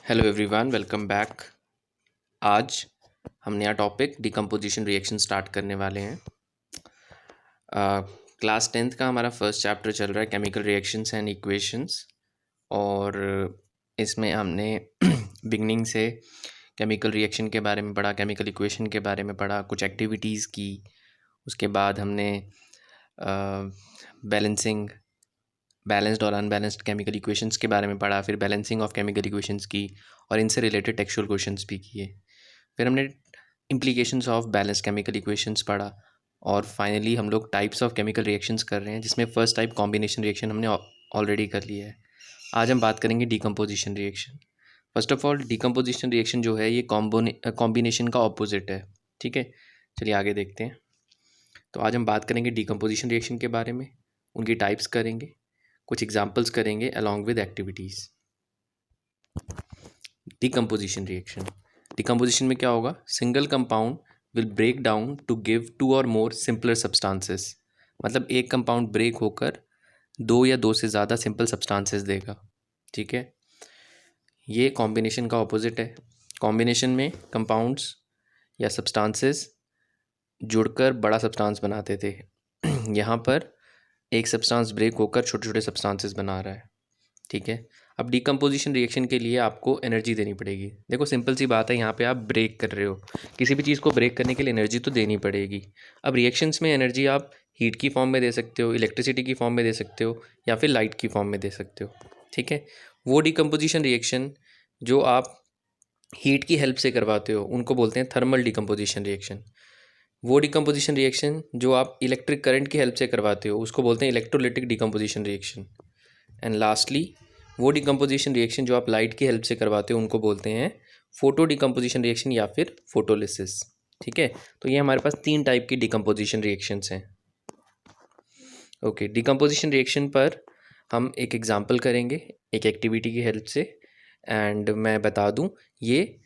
Hello everyone, welcome back. आज हम नया टॉपिक डिकम्पोजिशन रिएक्शन स्टार्ट करने वाले हैं। क्लास 10th का हमारा फर्स्ट चैप्टर चल रहा है केमिकल रिएक्शंस एंड इक्वेशंस। और इसमें हमने बिगनिंग से केमिकल रिएक्शन के बारे में पढ़ा, केमिकल इक्वेशन के बारे में पढ़ा, कुछ एक्टिविटीज़ की। उसके बाद हमने बैलेंस्ड और अनबैलेंस्ड केमिकल इक्वेशंस के बारे में पढ़ा, फिर बैलेंसिंग ऑफ केमिकल इक्वेशंस की और इनसे रिलेटेड टेक्सचुअल क्वेश्चंस भी किए। फिर हमने implications of balanced chemical equations पढ़ा और फाइनली हम लोग टाइप्स ऑफ केमिकल रिएक्शंस कर रहे हैं, जिसमें फर्स्ट टाइप कॉम्बिनेशन रिएक्शन हमने ऑलरेडी कर लिया है। आज हम बात करेंगे decomposition reaction. First of all, decomposition reaction जो है ये कॉम्बिनेशन का ऑपोजिट है। ठीक है, चलिए आगे देखते हैं। तो आज हम बात करेंगे डिकम्पोजिशन रिएक्शन के बारे में, उनकी टाइप्स करेंगे, कुछ एग्जाम्पल्स करेंगे along with activities. Decomposition reaction, decomposition में क्या होगा? Single compound will break down to give two और मोर सिंपलर सब्सटेंसेस। मतलब एक कंपाउंड ब्रेक होकर दो या दो से ज़्यादा सिंपल सब्सटेंसेस देगा। ठीक है, ये कॉम्बिनेशन का ऑपोजिट है। कॉम्बिनेशन में कंपाउंड्स या सब्सटेंसेस जुड़कर बड़ा सब्सटेंस बनाते थे। यहाँ पर एक सब्सटेंस ब्रेक होकर छोटे छोटे सब्सटेंसेस बना रहा है। ठीक है, अब डिकम्पोजिशन रिएक्शन के लिए आपको एनर्जी देनी पड़ेगी। देखो सिंपल सी बात है, यहाँ पे आप ब्रेक कर रहे हो, किसी भी चीज़ को ब्रेक करने के लिए एनर्जी तो देनी पड़ेगी। अब रिएक्शंस में एनर्जी आप हीट की फॉर्म में दे सकते हो, इलेक्ट्रिसिटी की फॉर्म में दे सकते हो, या फिर लाइट की फॉर्म में दे सकते हो। ठीक है, वो डिकम्पोजिशन रिएक्शन जो आप हीट की हेल्प से करवाते हो उनको बोलते हैं थर्मल डिकम्पोजिशन रिएक्शन। वो डिकम्पोजिशन रिएक्शन जो आप इलेक्ट्रिक करंट की हेल्प से करवाते हो उसको बोलते हैं electrolytic decomposition reaction. And lastly, वो डिकम्पोजिशन रिएक्शन जो आप लाइट की हेल्प से करवाते हो उनको बोलते हैं फोटो डिकम्पोजिशन रिएक्शन या फिर फोटोलिसिस। ठीक है, तो ये हमारे पास 3 टाइप की डिकम्पोजिशन रिएक्शंस हैं। ओके, डिकम्पोजिशन रिएक्शन पर हम एक एग्जांपल करेंगे एक एक्टिविटी की हेल्प से। एंड मैं बता दूं ये,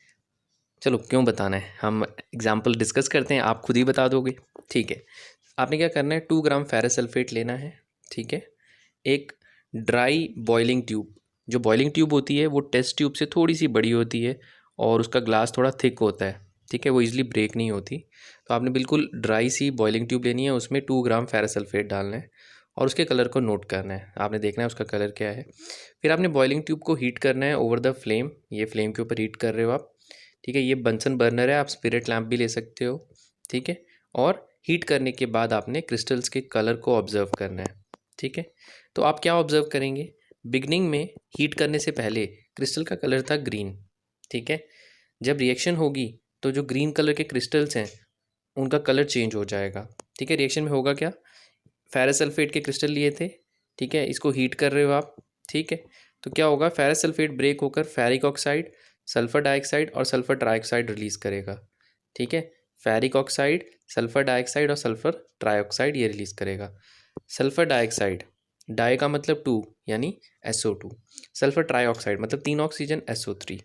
चलो क्यों बताना है, हम एग्जांपल डिस्कस करते हैं, आप खुद ही बता दोगे। ठीक है, आपने क्या करना है, 2 ग्राम फेरस सल्फेट लेना है। ठीक है, एक ड्राई बॉइलिंग ट्यूब, जो बॉइलिंग ट्यूब होती है वो टेस्ट ट्यूब से थोड़ी सी बड़ी होती है और उसका ग्लास थोड़ा थिक होता है। ठीक है, वो इजीली ब्रेक नहीं होती। तो आपने बिल्कुल ड्राई सी बॉइलिंग ट्यूब लेनी है, उसमें 2 ग्राम फेरस सल्फेट डालना है और उसके कलर को नोट करना है। आपने देखना है उसका कलर क्या है। फिर आपने बॉइलिंग ट्यूब को हीट करना है ओवर द फ्लेम। ये फ्लेम के ऊपर हीट कर रहे हो आप। ठीक है, ये बंसन बर्नर है, आप स्पिरिट लैम्प भी ले सकते हो। ठीक है, और हीट करने के बाद आपने क्रिस्टल्स के कलर को ऑब्जर्व करना है। ठीक है, तो आप क्या ऑब्जर्व करेंगे? बिगनिंग में हीट करने से पहले क्रिस्टल का कलर था ग्रीन। ठीक है, जब रिएक्शन होगी तो जो ग्रीन कलर के क्रिस्टल्स हैं उनका कलर चेंज हो जाएगा। ठीक है, रिएक्शन में होगा क्या, फेरस सल्फेट के क्रिस्टल लिए थे। ठीक है, इसको हीट कर रहे हो आप। ठीक है, तो क्या होगा, फेरस सल्फेट ब्रेक होकर फेरिक ऑक्साइड, सल्फर डाइऑक्साइड और सल्फर ट्राइऑक्साइड रिलीज करेगा। ठीक है, फेरिक ऑक्साइड, सल्फर डाइऑक्साइड और सल्फर ट्राइऑक्साइड ये रिलीज करेगा। सल्फर डाइऑक्साइड, डाई का मतलब 2 यानी SO2, सल्फर ट्राइऑक्साइड मतलब 3 ऑक्सीजन SO3।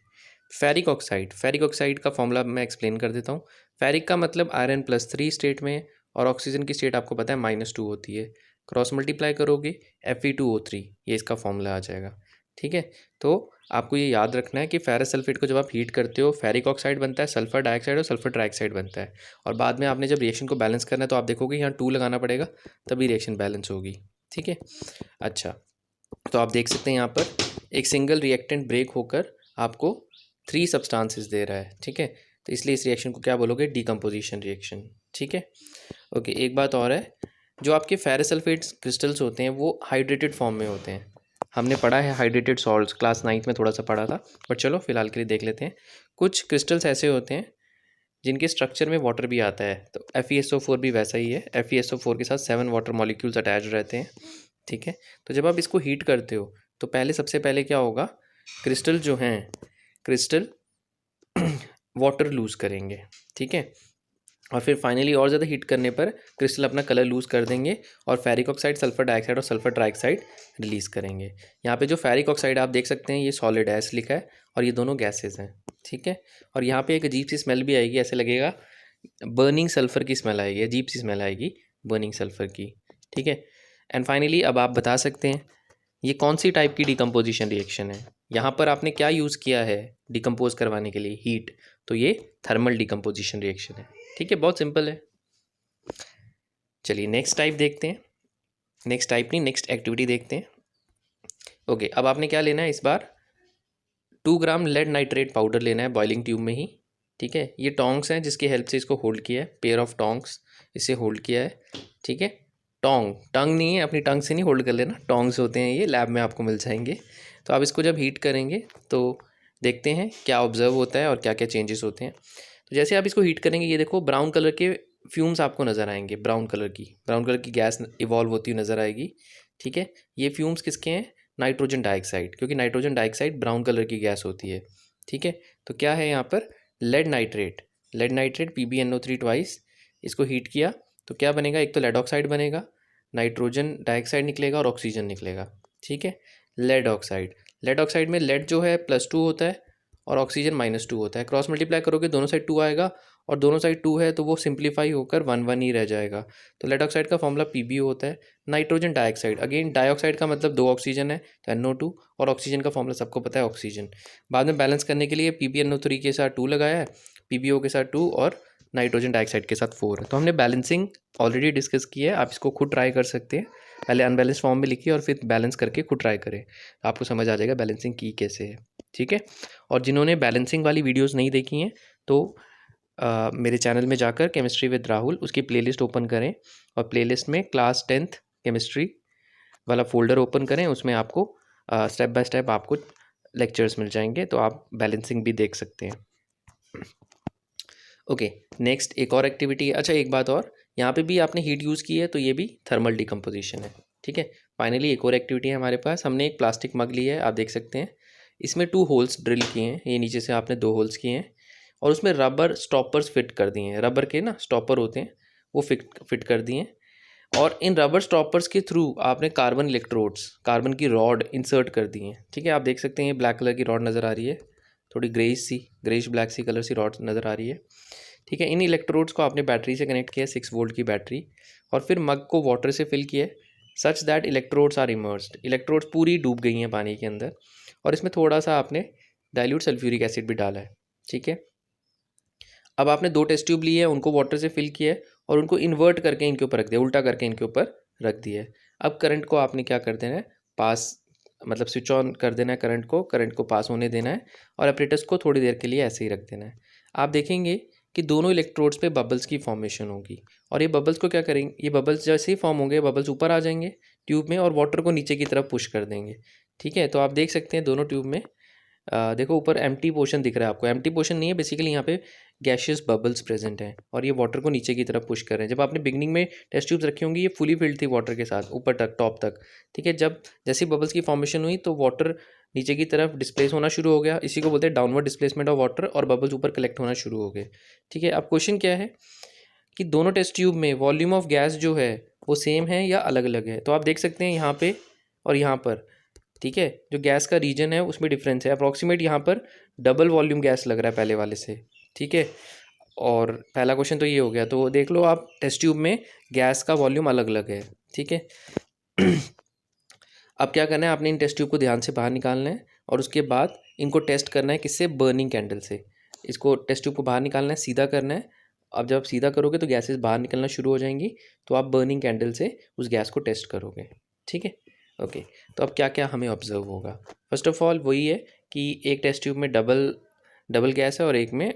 फेरिक ऑक्साइड का फॉर्मूला मैं एक्सप्लेन कर देता हूँ। फेरिक का मतलब आयरन +3 स्टेट में और ऑक्सीजन की स्टेट आपको पता है -2 होती है। क्रॉस मल्टीप्लाई करोगे Fe2O3, ये इसका फॉर्मूला आ जाएगा। ठीक है, तो आपको ये याद रखना है कि फेरस सल्फेट को जब आप हीट करते हो फेरिक ऑक्साइड बनता है, सल्फर डाइऑक्साइड और सल्फर ट्राइऑक्साइड बनता है। और बाद में आपने जब रिएक्शन को बैलेंस करना है तो आप देखोगे यहाँ 2 लगाना पड़ेगा, तभी रिएक्शन बैलेंस होगी। ठीक है, अच्छा, तो आप देख सकते हैं यहाँ पर एक सिंगल रिएक्टेंट ब्रेक होकर आपको 3 सब्सटेंसेस दे रहा है। ठीक है, तो इसलिए इस रिएक्शन को क्या बोलोगे, डिकम्पोजिशन रिएक्शन। ठीक है, ओके, एक बात और है, जो आपके फेरस सल्फेट क्रिस्टल्स होते हैं वो हाइड्रेटेड फॉर्म में होते हैं। हमने पढ़ा है हाइड्रेटेड सॉल्ट्स, क्लास 9th में थोड़ा सा पढ़ा था, बट चलो फिलहाल के लिए देख लेते हैं। कुछ क्रिस्टल्स ऐसे होते हैं जिनके स्ट्रक्चर में वाटर भी आता है, तो FeSO4 भी वैसा ही है। FeSO4 के साथ 7 वाटर मॉलिक्यूल्स अटैच रहते हैं। ठीक है, तो जब आप इसको हीट करते हो तो पहले सबसे पहले क्या होगा, क्रिस्टल जो हैं क्रिस्टल वाटर लूज़ करेंगे। ठीक है, और फिर फाइनली और ज़्यादा हीट करने पर क्रिस्टल अपना कलर लूज़ कर देंगे और फेरिक ऑक्साइड, सल्फर डाइऑक्साइड और सल्फर ट्राइऑक्साइड रिलीज़ करेंगे। यहाँ पे जो फेरिक ऑक्साइड आप देख सकते हैं ये सॉलिड है, ऐसे लिखा है, और ये दोनों गैसेज हैं। ठीक है, और यहाँ पे एक अजीब सी स्मेल भी आएगी, ऐसे लगेगा बर्निंग सल्फ़र की स्मेल आएगी, अजीब सी स्मेल आएगी बर्निंग सल्फ़र की। ठीक है, एंड फाइनली अब आप बता सकते हैं ये कौन सी टाइप की डिकम्पोजिशन रिएक्शन है। यहाँ पर आपने क्या यूज़ किया है डिकम्पोज करवाने के लिए? हीट। तो ये थर्मल डिकम्पोजिशन रिएक्शन है। ठीक है, बहुत सिंपल है। चलिए नेक्स्ट टाइप देखते हैं। नेक्स्ट टाइप नहीं, नेक्स्ट एक्टिविटी देखते हैं। ओके, अब आपने क्या लेना है इस बार? 2 ग्राम लेड नाइट्रेट पाउडर लेना है बॉइलिंग ट्यूब में ही। ठीक है, ये टोंग्स हैं जिसकी हेल्प से इसको होल्ड किया है, पेयर ऑफ टोंग्स इसे होल्ड किया है। ठीक है, टंग नहीं है, अपनी टंग से नहीं होल्ड कर लेना, टोंग्स होते हैं ये, लैब में आपको मिल जाएंगे। तो आप इसको जब हीट करेंगे तो देखते हैं क्या ऑब्जर्व होता है और क्या क्या चेंजेस होते हैं। तो जैसे आप इसको हीट करेंगे, ये देखो ब्राउन कलर के फ्यूम्स आपको नज़र आएंगे, ब्राउन कलर की गैस इवॉल्व होती हुई नज़र आएगी। ठीक है, ये फ्यूम्स किसके हैं? नाइट्रोजन डाइऑक्साइड, क्योंकि नाइट्रोजन डाइऑक्साइड ब्राउन कलर की गैस होती है। ठीक है, तो क्या है यहाँ पर? Lead nitrate PbNO3 twice. इसको हीट किया तो क्या बनेगा? एक तो लेड ऑक्साइड बनेगा, नाइट्रोजन डाइऑक्साइड निकलेगा और ऑक्सीजन निकलेगा। ठीक है, लेड ऑक्साइड में लेड जो है +2 होता है और ऑक्सीजन -2 होता है। क्रॉस मल्टीप्लाई करोगे दोनों साइड 2 आएगा, और दोनों साइड 2 है तो वो सिंप्लीफाई होकर 1 ही रह जाएगा। तो लेड ऑक्साइड का फॉर्मूला PbO होता है। नाइट्रोजन डाइऑक्साइड, अगेन डाइऑक्साइड का मतलब 2 ऑक्सीजन है तो NO2, और ऑक्सीजन का फॉर्मूला सबको पता है ऑक्सीजन। बाद में बैलेंस करने के लिए PbNO3 के साथ 2 लगाया है, PbO के साथ 2 और नाइट्रोजन डाइऑक्साइड के साथ 4 है। तो हमने बैलेंसिंग ऑलरेडी डिस्कस की है, आप इसको खुद ट्राई कर सकते हैं। पहले अनबैलेंस फॉर्म में लिखिए और फिर बैलेंस करके खुद ट्राई करें, आपको समझ आ जाएगा बैलेंसिंग की कैसे है। ठीक है, और जिन्होंने बैलेंसिंग वाली वीडियोस नहीं देखी हैं तो मेरे चैनल में जाकर केमिस्ट्री विद राहुल उसकी प्लेलिस्ट ओपन करें, और प्लेलिस्ट में क्लास 10th केमिस्ट्री वाला फोल्डर ओपन करें, उसमें आपको स्टेप बाय स्टेप आपको लेक्चर्स मिल जाएंगे, तो आप बैलेंसिंग भी देख सकते हैं। ओके, नेक्स्ट एक और एक्टिविटी है। अच्छा, एक बात और, यहाँ पे भी आपने हीट यूज़ की है तो ये भी थर्मल डिकम्पोजिशन है। ठीक है, फाइनली एक और एक्टिविटी है हमारे पास। हमने एक प्लास्टिक मग लिया है, आप देख सकते हैं इसमें 2 होल्स ड्रिल किए हैं, ये नीचे से आपने 2 होल्स किए हैं, और उसमें रबर स्टॉपर्स फिट कर दिए हैं। रबर के ना स्टॉपर होते हैं, वो फिट कर दिए हैं, और इन रबर स्टॉपर्स के थ्रू आपने कार्बन इलेक्ट्रोड्स, कार्बन की रॉड इंसर्ट कर दी हैं। ठीक है, आप देख सकते हैं ये ब्लैक कलर की रॉड नज़र आ रही है, थोड़ी ग्रेइश ब्लैक सी कलर सी रॉड नज़र आ रही है। ठीक है, इन इलेक्ट्रोड्स को आपने बैटरी से कनेक्ट किया, 6 वोल्ट की बैटरी, और फिर मग को वाटर से फिल किया such that electrodes are immersed. Electrodes पूरी डूब गई हैं पानी के अंदर, और इसमें थोड़ा सा आपने डाइल्यूट सल्फ्यूरिक एसिड भी डाला है। ठीक है, अब आपने 2 टेस्ट ट्यूब लिए हैं, उनको वाटर से फिल किया है और उनको इन्वर्ट करके इनके ऊपर रख दिया, उल्टा करके इनके ऊपर रख दिया है। अब करंट को आपने क्या कर देना है? पास, मतलब स्विच ऑन कर देना है करंट को पास होने देना है, और अपरेटस को थोड़ी देर के लिए ऐसे ही रख देना है। आप देखेंगे कि दोनों इलेक्ट्रोड्स पे बबल्स की फॉर्मेशन होगी, और ये बबल्स को क्या करेंगे? ये बबल्स जैसे ही फॉर्म होंगे, बबल्स ऊपर आ जाएंगे ट्यूब में और वाटर को नीचे की तरफ पुश कर देंगे। ठीक है, तो आप देख सकते हैं दोनों ट्यूब में देखो ऊपर एम्प्टी पोर्शन दिख रहा है आपको। एम्प्टी पोर्शन नहीं है, बेसिकली यहाँ पे गैशियस बबल्स प्रेजेंट हैं, और ये वाटर को नीचे की तरफ पुश कर रहे हैं। जब आपने बिगनिंग में टेस्ट ट्यूब्स रखी होंगी, ये फुली फिल्ड थी वाटर के साथ ऊपर तक, टॉप तक। ठीक है, जब जैसे बबल्स की फॉर्मेशन हुई तो वाटर नीचे की तरफ डिस्प्लेस होना शुरू हो गया, इसी को बोलते हैं डाउनवर्ड डिस्प्लेसमेंट ऑफ वाटर, और बबल्स ऊपर कलेक्ट होना शुरू हो गए। ठीक है, अब क्वेश्चन क्या है कि दोनों टेस्ट ट्यूब में वॉल्यूम ऑफ गैस जो है वो सेम है या अलग अलग है? तो आप देख सकते हैं यहाँ पे और यहाँ पर। ठीक है, जो गैस का रीजन है उसमें डिफरेंस है, अप्रॉक्सीमेट यहाँ पर डबल वॉल्यूम गैस लग रहा है पहले वाले से। ठीक है, और पहला क्वेश्चन तो ये हो गया, तो देख लो आप टेस्ट ट्यूब में गैस का वॉल्यूम अलग अलग है। ठीक है, अब क्या करना है? आपने इन टेस्ट ट्यूब को ध्यान से बाहर निकालना है, और उसके बाद इनको टेस्ट करना है किससे? बर्निंग कैंडल से। इसको टेस्ट ट्यूब को बाहर निकालना है, सीधा करना है। अब जब आप सीधा करोगे तो गैसेस बाहर निकलना शुरू हो जाएंगी, तो आप बर्निंग कैंडल से उस गैस को टेस्ट करोगे। ठीक है, ओके, तो अब क्या क्या हमें ऑब्जर्व होगा? फर्स्ट ऑफ ऑल वही है कि एक टेस्ट ट्यूब में डबल गैस है, और एक में,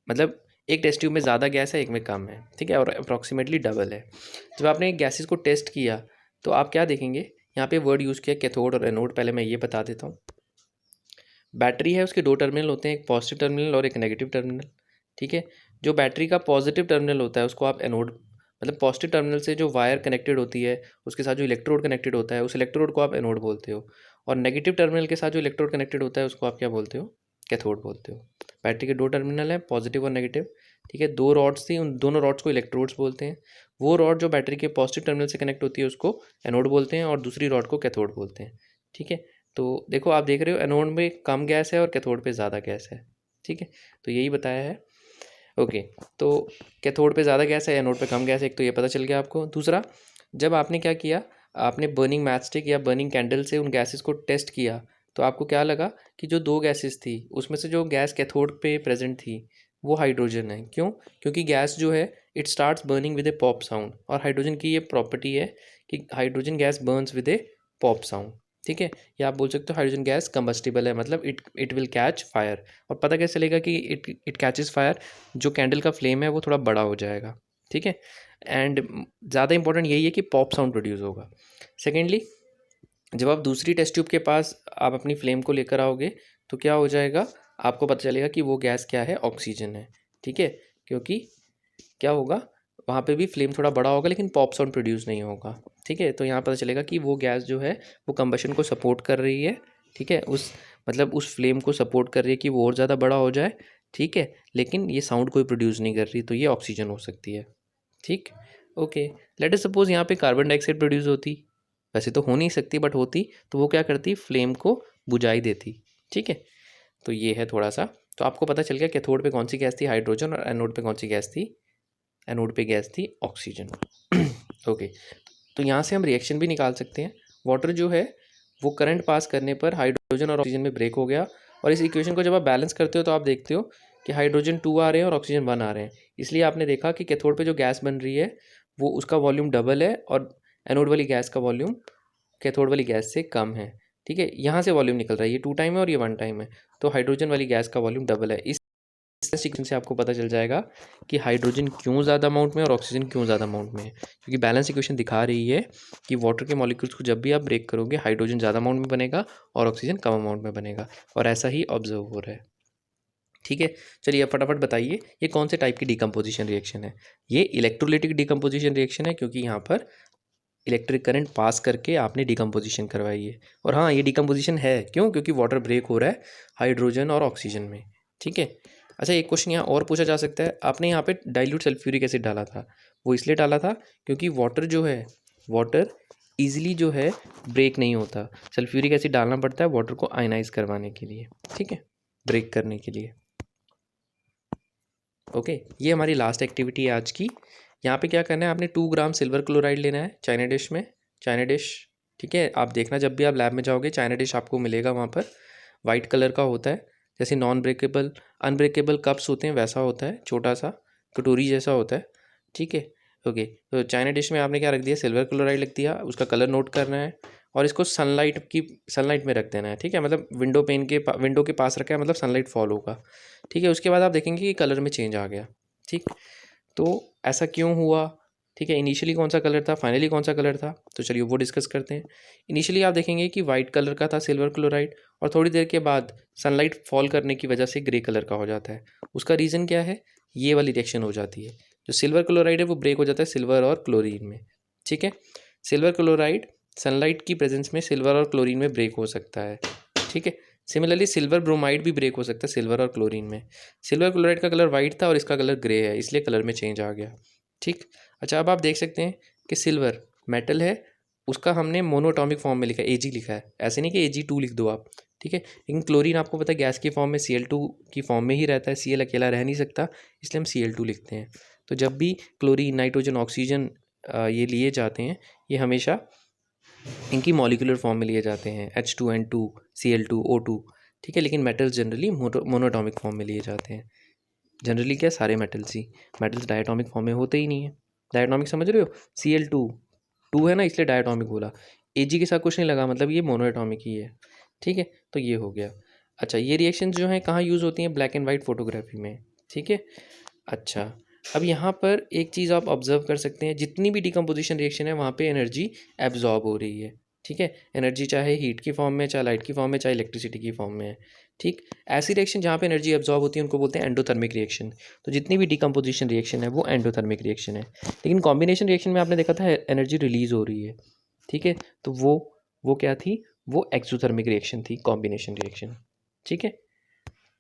मतलब एक टेस्ट ट्यूब में ज़्यादा गैस है, एक में कम है। ठीक है, और अप्रॉक्सीमेटली डबल है। जब आपने गैसेस को टेस्ट किया तो आप क्या देखेंगे? यहाँ पे वर्ड यूज़ किया कैथोड और एनोड। पहले मैं ये बता देता हूँ। बैटरी है, उसके 2 टर्मिनल होते हैं, एक पॉजिटिव टर्मिनल और एक नेगेटिव टर्मिनल। ठीक है, जो बैटरी का पॉजिटिव टर्मिनल होता है उसको आप एनोड, मतलब पॉजिटिव टर्मिनल से जो वायर कनेक्टेड होती है उसके साथ जो इलेक्ट्रोड कनेक्टेड होता है उस इलेक्ट्रोड को आप एनोड बोलते हो, और नेगेटिव टर्मिनल के साथ जो इलेक्ट्रोड कनेक्टेड होता है उसको आप क्या बोलते हो? कैथोड बोलते हो। बैटरी के 2 टर्मिनल हैं, पॉजिटिव और नेगेटिव। ठीक है, 2 रॉड्स थी, उन दोनों रॉड्स को इलेक्ट्रोड्स बोलते हैं। वो रॉड जो बैटरी के पॉजिटिव टर्मिनल से कनेक्ट होती है उसको एनोड बोलते हैं, और दूसरी रॉड को कैथोड बोलते हैं। ठीक है, तो देखो आप देख रहे हो एनोड में कम गैस है और कैथोड पे ज़्यादा गैस है। ठीक है, तो यही बताया है। ओके, तो कैथोड पे ज़्यादा गैस है, एनोड पे कम गैस है, एक तो ये पता चल गया आपको। दूसरा, जब आपने क्या किया, आपने बर्निंग मैच स्टिक या बर्निंग कैंडल से उन गैसेस को टेस्ट किया, तो आपको क्या लगा कि जो दो गैसेस थी उसमें से जो गैस कैथोड पे प्रेजेंट थी वो हाइड्रोजन है। क्यों? क्योंकि गैस जो है it starts burning with A pop sound, और हाइड्रोजन की ये प्रॉपर्टी है कि hydrogen gas Burns with A pop sound. ठीक है, या आप बोल सकते हो हाइड्रोजन गैस कंबस्टिबल है, मतलब इट विल कैच फायर। और पता कैसे चलेगा कि इट कैचेस फायर? जो कैंडल का फ्लेम है वो थोड़ा बड़ा हो जाएगा। ठीक है, एंड ज़्यादा इंपॉर्टेंट यही है कि पॉप साउंड प्रोड्यूस होगा। सेकेंडली, जब आप दूसरी टेस्ट ट्यूब के पास आप अपनी फ्लेम को लेकर आओगे तो क्या हो जाएगा, आपको पता चलेगा कि वो गैस क्या है, ऑक्सीजन है। ठीक है, क्योंकि क्या होगा, वहाँ पे भी फ्लेम थोड़ा बड़ा होगा लेकिन पॉप साउंड प्रोड्यूस नहीं होगा। ठीक है, तो यहाँ पता चलेगा कि वो गैस जो है वो कंबशन को सपोर्ट कर रही है। ठीक है, उस फ्लेम को सपोर्ट कर रही है कि वो और ज़्यादा बड़ा हो जाए। ठीक है, लेकिन ये साउंड कोई प्रोड्यूस नहीं कर रही, तो ये ऑक्सीजन हो सकती है। ठीक, ओके। लेट अस सपोज यहाँ पे कार्बन डाइऑक्साइड प्रोड्यूस होती, वैसे तो हो नहीं सकती बट होती, तो वो क्या करती, फ्लेम को बुझाई देती। ठीक है, तो ये है थोड़ा सा। तो आपको पता चल गया कैथोड पे कौन सी गैस थी, हाइड्रोजन, और एनोड पे कौन सी गैस थी, एनोड पे गैस थी ऑक्सीजन। ओके, तो यहाँ से हम रिएक्शन भी निकाल सकते हैं। वाटर जो है वो करंट पास करने पर हाइड्रोजन और ऑक्सीजन में ब्रेक हो गया, और इस इक्वेशन को जब आप बैलेंस करते हो तो आप देखते हो कि हाइड्रोजन 2 आ रहे हैं और ऑक्सीजन 1 आ रहे हैं। इसलिए आपने देखा कि कैथोड पे जो गैस बन रही है वो उसका वॉल्यूम डबल है, और एनोड वाली गैस का वॉल्यूम कैथोड वाली गैस से कम है। ठीक है, यहाँ से वॉल्यूम निकल रहा है, ये 2 टाइम है और ये 1 टाइम है, तो हाइड्रोजन वाली गैस का वॉल्यूम डबल है। इस सीक्वेंस से आपको पता चल जाएगा कि हाइड्रोजन क्यों ज़्यादा अमाउंट में और ऑक्सीजन क्यों ज़्यादा अमाउंट में है, क्योंकि बैलेंस इक्वेशन दिखा रही है कि वाटर के मॉलिक्यूल्स को जब भी आप ब्रेक करोगे हाइड्रोजन ज़्यादा अमाउंट में बनेगा और ऑक्सीजन कम अमाउंट में बनेगा, और ऐसा ही ऑब्जर्व हो रहा है। ठीक है, चलिए अब फटाफट बताइए ये कौन से टाइप की डिकम्पोजिशन रिएक्शन है। ये इलेक्ट्रोलाइटिक डिकम्पोजिशन रिएक्शन है, क्योंकि यहाँ पर इलेक्ट्रिक करंट पास करके आपने डिकम्पोजिशन करवाई है। और हाँ, ये डिकम्पोजिशन है क्यों, क्योंकि वाटर ब्रेक हो रहा है हाइड्रोजन और ऑक्सीजन में। ठीक है, अच्छा एक क्वेश्चन यहाँ और पूछा जा सकता है, आपने यहाँ पे डाइल्यूट सल्फ्यूरिक एसिड डाला था, वो इसलिए डाला था क्योंकि वाटर जो है, वाटर ईजिली जो है ब्रेक नहीं होता, सल्फ्यूरिक एसिड डालना पड़ता है वाटर को आयनाइज करवाने के लिए। ठीक है, ब्रेक करने के लिए। ओके, ये हमारी लास्ट एक्टिविटी है आज की। यहाँ पे क्या करना है, आपने 2 ग्राम सिल्वर क्लोराइड लेना है चाइना डिश में, चाइना डिश। ठीक है, आप देखना जब भी आप लैब में जाओगे चाइना डिश आपको मिलेगा वहाँ पर, वाइट कलर का होता है, जैसे नॉन ब्रेकेबल अनब्रेकेबल कप्स होते हैं वैसा होता है, छोटा सा कटोरी जैसा होता है। ठीक है, ओके, तो चाइना डिश में आपने क्या रख दिया, सिल्वर क्लोराइड लिख दिया, उसका कलर नोट करना है, और इसको सनलाइट में रख देना है। ठीक है, मतलब विंडो के पास रखा है, मतलब सनलाइट फॉल होगा। ठीक है, उसके बाद आप देखेंगे कि कलर में चेंज आ गया। ठीक, तो ऐसा क्यों हुआ? ठीक है, इनिशियली कौन सा कलर था, फाइनली कौन सा कलर था, तो चलिए वो डिस्कस करते हैं। इनिशियली आप देखेंगे कि वाइट कलर का था सिल्वर क्लोराइड, और थोड़ी देर के बाद सनलाइट फॉल करने की वजह से ग्रे कलर का हो जाता है। उसका रीज़न क्या है, ये वाली रिएक्शन हो जाती है, जो सिल्वर क्लोराइड है वो ब्रेक हो जाता है सिल्वर और क्लोरीन में। ठीक है, सिल्वर क्लोराइड सनलाइट की प्रेजेंस में सिल्वर और क्लोरीन में ब्रेक हो सकता है। ठीक है, सिमिलरली सिल्वर ब्रोमाइड भी ब्रेक हो सकता है सिल्वर और क्लोरीन में। सिल्वर क्लोराइड का कलर वाइट था और इसका कलर ग्रे है, इसलिए कलर में चेंज आ गया। ठीक, अच्छा अब आप देख सकते हैं कि सिल्वर मेटल है, उसका हमने मोनोटॉमिक फॉर्म में लिखा है, Ag लिखा है, ऐसे नहीं कि Ag2 लिख दो आप। ठीक है, लेकिन क्लोरीन आपको पता है गैस की फॉर्म में Cl2 की फॉर्म में ही रहता है, Cl अकेला रह नहीं सकता, इसलिए हम Cl2 लिखते हैं। तो जब भी क्लोरीन, नाइट्रोजन, ऑक्सीजन ये लिए जाते हैं, ये हमेशा इनकी मॉलिक्यूलर फॉर्म में लिए जाते हैं, H2N2, Cl2, O2। ठीक है, लेकिन मेटल्स जनरली मोनोटॉमिक फॉर्म में लिए जाते हैं। जनरली क्या, सारे मेटल्स डायटॉमिक फॉर्म में होते ही नहीं है। डायटॉमिक समझ रहे हो, Cl2 2 है ना, इसलिए डायटॉमिक बोला। Ag के साथ कुछ नहीं लगा, मतलब ये मोनोएटॉमिक ही है। ठीक है, तो ये हो गया। अच्छा, ये रिएक्शन जो हैं कहाँ यूज़ होती हैं, ब्लैक एंड वाइट फोटोग्राफी में। ठीक है, अच्छा अब यहाँ पर एक चीज़ आप ऑब्जर्व कर सकते हैं, जितनी भी डिकम्पोजिशन रिएक्शन है वहाँ पे एनर्जी एब्जॉर्ब हो रही है। ठीक है, एनर्जी चाहे हीट की फॉर्म में, चाहे लाइट की फॉर्म में, चाहे इलेक्ट्रिसिटी की फॉर्म में है। ठीक, ऐसी रिएक्शन जहाँ पे एनर्जी एब्जॉर्ब होती है उनको बोलते हैं एंडोथर्मिक रिएक्शन। तो जितनी भी डिकम्पोजिशन रिएक्शन है वो एंडोथर्मिक रिएक्शन है। लेकिन कॉम्बिनेशन रिएक्शन में आपने देखा था एनर्जी रिलीज़ हो रही है। ठीक है, तो वो क्या थी, वो एक्सोथर्मिक रिएक्शन थी, कॉम्बिनेशन रिएक्शन। ठीक है,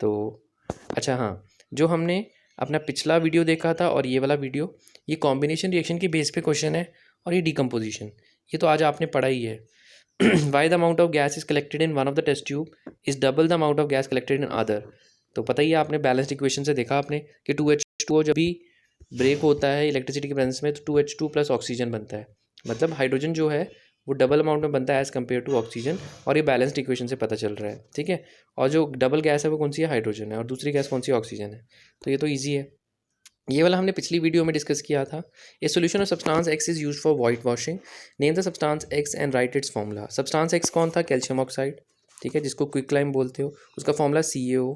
तो अच्छा हाँ, जो हमने अपना पिछला वीडियो देखा था और ये वाला वीडियो, ये कॉम्बिनेशन रिएक्शन के बेस पे क्वेश्चन है, और ये डिकम्पोजिशन ये तो आज आपने पढ़ा ही है। Why the amount of gas is collected in one of the test tube is double the amount of gas collected in other. तो पता ही है, आपने बैलेंस्ड इक्वेशन से देखा आपने कि 2H2O जब भी ब्रेक होता है इलेक्ट्रिसिटी की प्रेजेंस में तो 2H2 प्लस ऑक्सीजन बनता है, मतलब हाइड्रोजन जो है वो डबल अमाउंट में बनता है एज़ कम्पेयर टू ऑक्सीजन, और ये बैलेंस्ड इक्वेशन से पता चल रहा है, ठीक है। और जो डबल गैस है वो कौन सी है, हाइड्रोजन है, और दूसरी गैस कौन सी, ऑक्सीजन है। तो ये तो ईजी है। ये वाला हमने पिछली वीडियो में डिस्कस किया था। A solution of substance x is used for white washing, name the substance x and right it's formula. Substance x कौन था, कैल्शियम ऑक्साइड, ठीक है, जिसको क्विक लाइम बोलते हो, उसका फॉर्मूला CaO,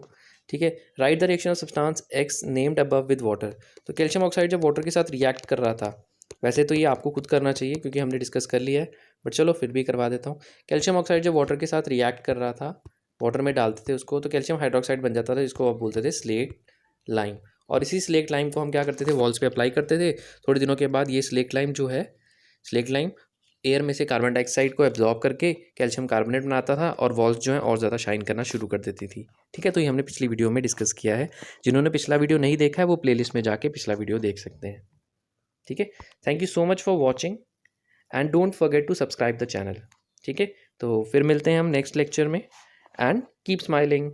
ठीक है। Right the reaction of substance x named above with water. तो कैल्शियम ऑक्साइड जब वाटर के साथ रिएक्ट कर रहा था, वैसे तो ये आपको खुद करना चाहिए क्योंकि हमने डिस्कस कर लिया है, बट चलो फिर भी करवा देता हूँ। कैल्शियम ऑक्साइड जब वाटर के साथ रिएक्ट कर रहा था, वाटर में डालते थे उसको, तो कैल्शियम हाइड्रोक्साइड बन जाता था, जिसको आप बोलते थे स्लेट लाइम। और इसी स्लेट लाइम को हम क्या करते थे, वॉल्स पे अप्लाई करते थे। थोड़े दिनों के बाद ये स्लेट लाइम जो है, स्लेट लाइम एयर में से कार्बन डाइऑक्साइड को एब्जॉर्ब करके कैल्शियम कार्बोनेट बनाता था, और वॉल्स जो हैं और ज़्यादा शाइन करना शुरू कर देती थी, ठीक है। तो ये हमने पिछली वीडियो में डिस्कस किया है। जिन्होंने पिछला वीडियो नहीं देखा है वो प्लेलिस्ट में जाके पिछला वीडियो देख सकते हैं, ठीक है। Thank you so much for watching and don't forget to subscribe the channel, ठीक है। तो फिर मिलते हैं हम नेक्स्ट लेक्चर में, एंड कीप स्माइलिंग।